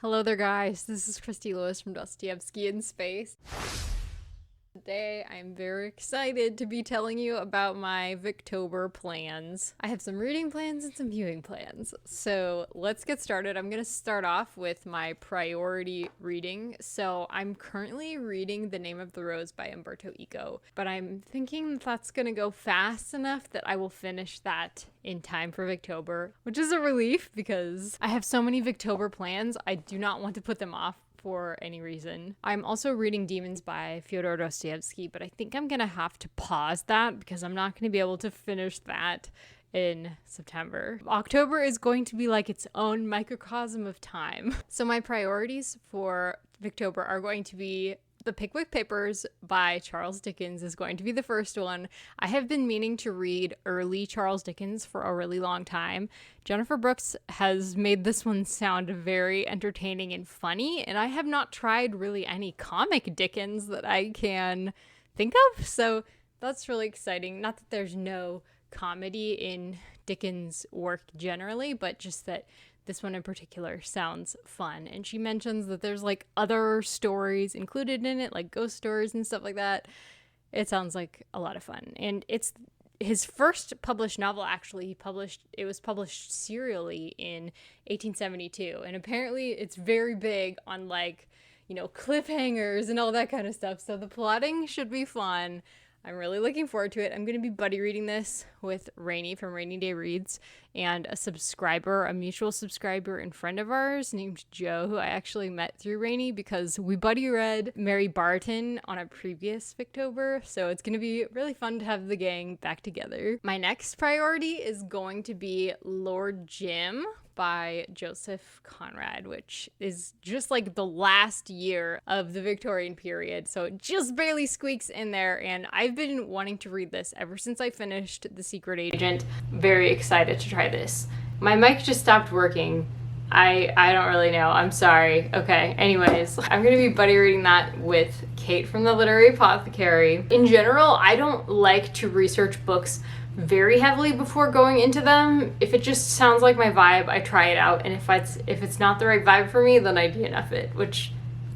Hello there, guys. This is Christy Lewis from Dostoevsky in Space. Today, I'm very excited to be telling you about my victober plans. I have some reading plans and some viewing plans. So let's get started. I'm going to start off with my priority reading. So I'm currently reading The Name of the Rose by Umberto Eco, but I'm thinking that's going to go fast enough that I will finish that in time for victober, which is a relief because I have so many victober plans. I do not want to put them off for any reason. I'm also reading Demons by Fyodor Dostoevsky, but I think I'm gonna have to pause that because I'm not gonna be able to finish that in September. October is going to be like its own microcosm of time. So my priorities for victober are going to be The Pickwick Papers by Charles Dickens is going to be the first one. I have been meaning to read early Charles Dickens for a really long time. Jennifer Brooks has made this one sound very entertaining and funny, and I have not tried really any comic Dickens that I can think of, so that's really exciting. Not that there's no comedy in Dickens' work generally, but just that this one in particular sounds fun. And she mentions that there's like other stories included in it, like ghost stories and stuff like that. It sounds like a lot of fun. And it's his first published novel, actually. It was published serially in 1872. And apparently it's very big on like, cliffhangers and all that kind of stuff. So the plotting should be fun. I'm really looking forward to it. I'm going to be buddy reading this with Rainey from Rainy Day Reads and a mutual subscriber and friend of ours named Joe, who I actually met through Rainey because we buddy read Mary Barton on a previous victober. So it's going to be really fun to have the gang back together. My next priority is going to be Lord Jim by Joseph Conrad, which is just like the last year of the Victorian period, so it just barely squeaks in there, and I've been wanting to read this ever since I finished The Secret Agent. Very excited to try this. My mic just stopped working. I don't really know. I'm sorry. Okay, anyways, I'm gonna be buddy reading that with Kate from the Literary Apothecary. In general, I don't like to research books very heavily before going into them. If it just sounds like my vibe, I try it out, and if it's not the right vibe for me, then I DNF it, which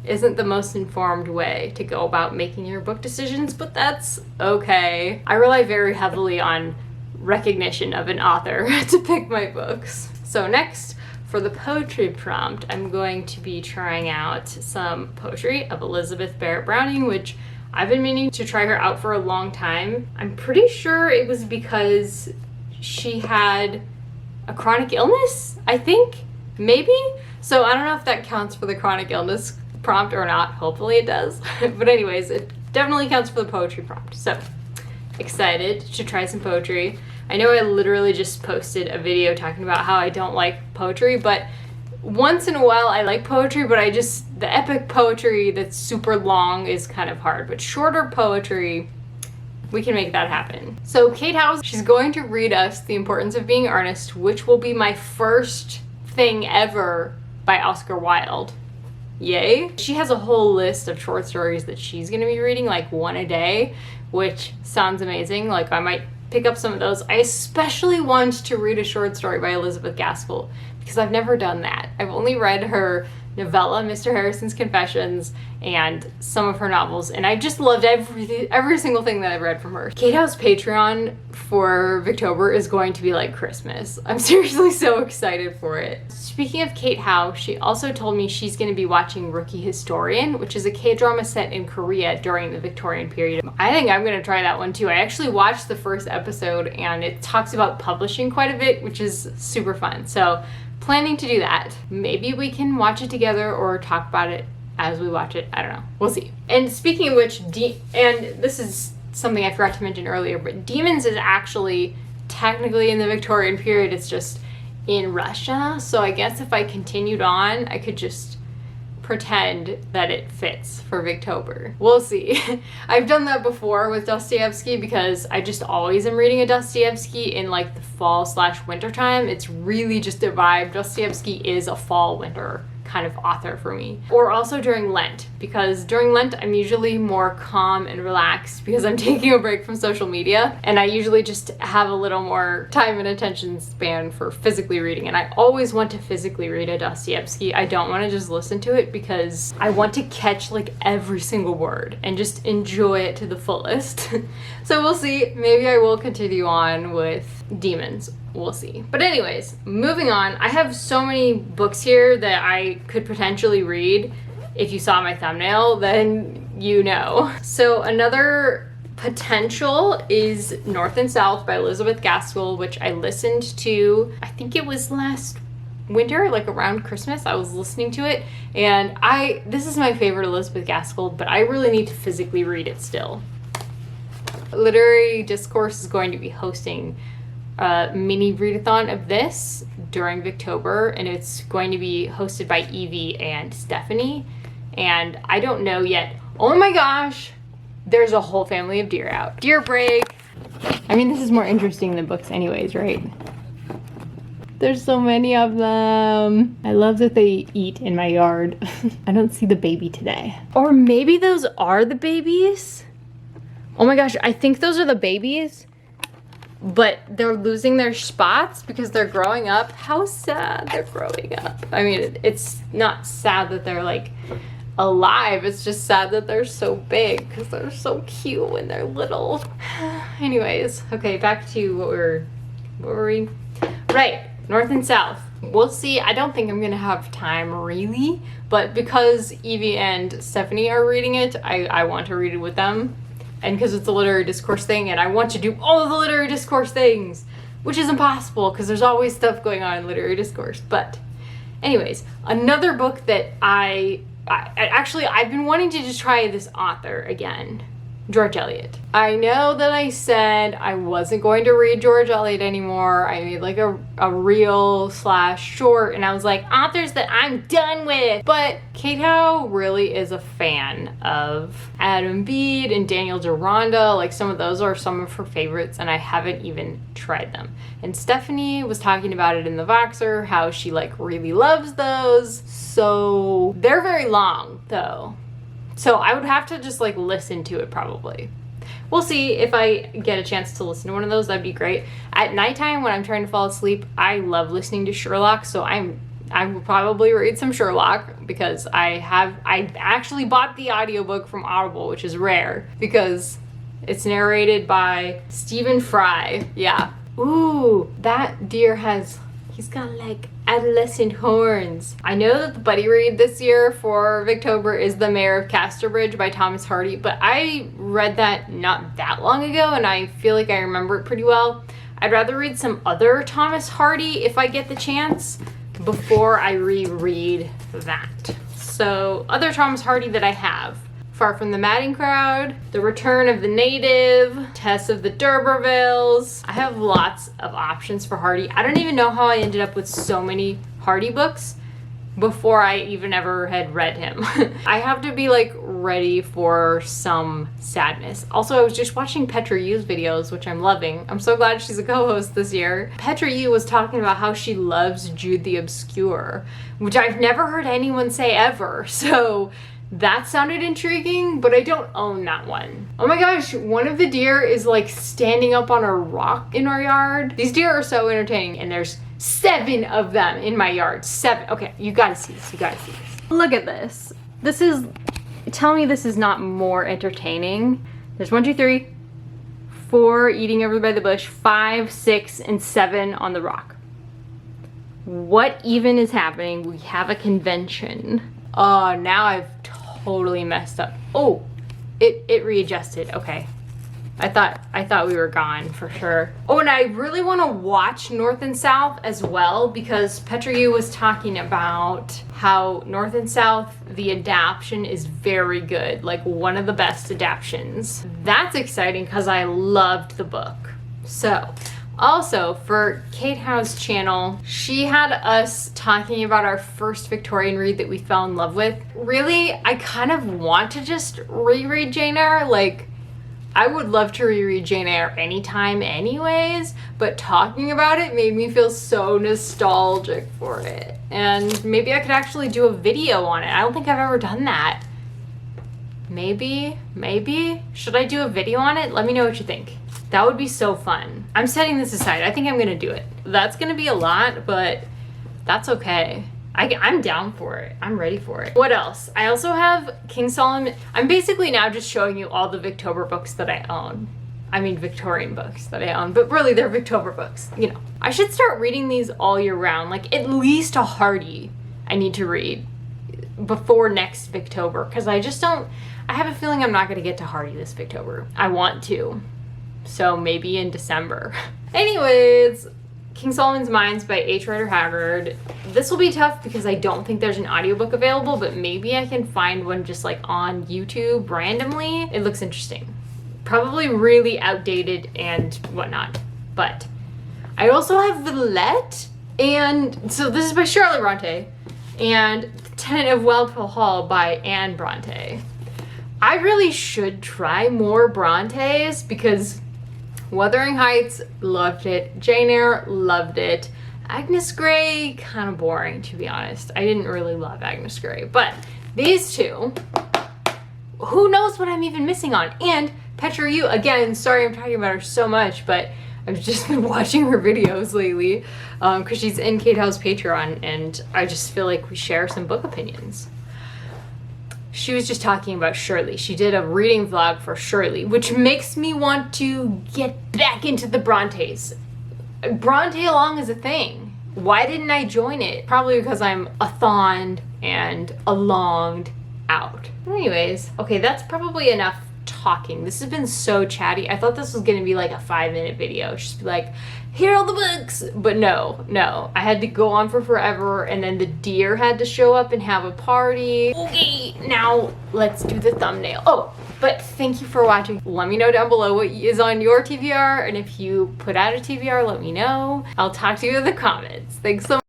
isn't the most informed way to go about making your book decisions, but that's okay. I rely very heavily on recognition of an author to pick my books. So next, for the poetry prompt, I'm going to be trying out some poetry of Elizabeth Barrett Browning, which I've been meaning to try her out for a long time. I'm pretty sure it was because she had a chronic illness, I think, maybe? So I don't know if that counts for the chronic illness prompt or not. Hopefully it does. But anyways, it definitely counts for the poetry prompt. So excited to try some poetry. I know I literally just posted a video talking about how I don't like poetry, but once in a while I like poetry, but the epic poetry that's super long is kind of hard, but shorter poetry, we can make that happen. So Kate House, she's going to read us The Importance of Being Earnest, which will be my first thing ever by Oscar Wilde. Yay. She has a whole list of short stories that she's gonna be reading, like one a day, which sounds amazing. Like I might pick up some of those. I especially want to read a short story by Elizabeth Gaskell because I've never done that. I've only read her novella, Mr. Harrison's Confessions, and some of her novels, and I just loved every single thing that I've read from her. Kate House Patreon for victober is going to be like Christmas. I'm seriously so excited for it. Speaking of Kate House, she also told me she's going to be watching Rookie Historian, which is a K-drama set in Korea during the Victorian period. I think I'm going to try that one too. I actually watched the first episode, and it talks about publishing quite a bit, which is super fun. So planning to do that. Maybe we can watch it together or talk about it as we watch it. I don't know. We'll see. And speaking of which, and this is something I forgot to mention earlier, but Demons is actually technically in the Victorian period. It's just in Russia. So I guess if I continued on, I could just pretend that it fits for victober. We'll see. I've done that before with Dostoevsky because I just always am reading a Dostoevsky in like the fall/winter time. It's really just a vibe. Dostoevsky is a fall winter kind of author for me. Or also during Lent, because during Lent I'm usually more calm and relaxed because I'm taking a break from social media, and I usually just have a little more time and attention span for physically reading, and I always want to physically read a Dostoevsky. I don't want to just listen to it because I want to catch like every single word and just enjoy it to the fullest. So we'll see. Maybe I will continue on with Demons. We'll see. But anyways, moving on. I have so many books here that I could potentially read. If you saw my thumbnail, then you know. So another potential is North and South by Elizabeth Gaskell, which I listened to, I think it was last winter, like around Christmas. I was listening to it, and this is my favorite Elizabeth Gaskell, but I really need to physically read it still. Literary Discourse is going to be hosting a mini readathon of this during victober, and it's going to be hosted by Evie and Stephanie, and I don't know yet. Oh my gosh, there's a whole family of deer out. Deer break. I mean, this is more interesting than books anyways, right? There's so many of them. I love that they eat in my yard. I don't see the baby today. Or maybe those are the babies? Oh my gosh, I think those are the babies, but they're losing their spots because they're growing up. How sad they're growing up. I mean, it's not sad that they're like alive. It's just sad that they're so big because they're so cute when they're little. Anyways, okay, back to what were we? Right, North and South. We'll see. I don't think I'm gonna have time really, but because Evie and Stephanie are reading it, I want to read it with them. And because it's a literary discourse thing, and I want to do all of the literary discourse things, which is impossible because there's always stuff going on in literary discourse. But anyways, another book that I've been wanting to just try this author again, George Eliot. I know that I said I wasn't going to read George Eliot anymore. I made like a reel / short, and I was like, authors that I'm done with. But Kate Howe really is a fan of Adam Bede and Daniel Deronda. Like, some of those are some of her favorites, and I haven't even tried them. And Stephanie was talking about it in the Voxer, how she like really loves those. So they're very long though. So I would have to just like listen to it probably. We'll see if I get a chance to listen to one of those. That'd be great. At nighttime when I'm trying to fall asleep, I love listening to Sherlock. So I will probably read some Sherlock because I actually bought the audiobook from Audible, which is rare because it's narrated by Stephen Fry. Yeah. Ooh, that deer he's got like adolescent horns. I know that the buddy read this year for victober is The Mayor of Casterbridge by Thomas Hardy, but I read that not that long ago and I feel like I remember it pretty well. I'd rather read some other Thomas Hardy if I get the chance before I reread that. So other Thomas Hardy that I have: Far from the Madding Crowd, The Return of the Native, Tess of the D'Urbervilles. I have lots of options for Hardy. I don't even know how I ended up with so many Hardy books before I even ever had read him. I have to be like ready for some sadness. Also, I was just watching Petra Yu's videos, which I'm loving. I'm so glad she's a co-host this year. Petra Yu was talking about how she loves Jude the Obscure, which I've never heard anyone say ever. So that sounded intriguing, but I don't own that one. Oh my gosh, one of the deer is like standing up on a rock in our yard. These deer are so entertaining, and there's 7 of them in my yard. 7. Okay, you gotta see this. You gotta see this. Look at this. Tell me this is not more entertaining. There's 1, 2, 3, 4 eating over by the bush, 5, 6, and 7 on the rock. What even is happening? We have a convention. Oh, now I've totally messed up. Oh, it readjusted. Okay. I thought we were gone for sure. Oh, and I really want to watch North and South as well because Petra Yu was talking about how North and South, the adaptation is very good. Like one of the best adaptations. That's exciting because I loved the book. So, also, for Kate Howe's channel, she had us talking about our first Victorian read that we fell in love with. Really, I kind of want to just reread Jane Eyre. Like, I would love to reread Jane Eyre anytime anyways, but talking about it made me feel so nostalgic for it. and maybe I could actually do a video on it. I don't think I've ever done that. Maybe? Should I do a video on it? Let me know what you think. That would be so fun. I'm setting this aside. I think I'm gonna do it. That's gonna be a lot, but that's okay. I'm down for it. I'm ready for it. What else? I also have King Solomon. I'm basically now just showing you all the Victober books that I own. I mean Victorian books that I own, but really they're Victober books, you know. I should start reading these all year round, like at least a Hardy I need to read before next Victober, because I have a feeling I'm not gonna get to Hardy this Victober. I want to, so maybe in December. Anyways, King Solomon's Mines by H. Rider Haggard. This will be tough because I don't think there's an audiobook available, but maybe I can find one just like on YouTube randomly. It looks interesting. Probably really outdated and whatnot, but I also have Villete, and so this is by Charlotte Bronte, and Tenant of Wildfell Hall by Anne Bronte. I really should try more Brontes because Wuthering Heights, loved it. Jane Eyre, loved it. Agnes Grey, kind of boring, to be honest. I didn't really love Agnes Grey, but these two, who knows what I'm even missing on. And Petra Yu, again, sorry I'm talking about her so much, but I've just been watching her videos lately because she's in Kate House Patreon, and I just feel like we share some book opinions. She was just talking about Shirley. She did a reading vlog for Shirley, which makes me want to get back into the Brontes. Bronte along is a thing. Why didn't I join it? Probably because I'm a thond and a longed out. Anyways, okay, that's probably enough talking. This has been so chatty. I thought this was gonna be like a 5-minute video. Just be like, here are all the books. But no. I had to go on for forever, and then the deer had to show up and have a party. Okay, now let's do the thumbnail. Oh, but thank you for watching. Let me know down below what is on your TBR, and if you put out a TBR, let me know. I'll talk to you in the comments. Thanks so much.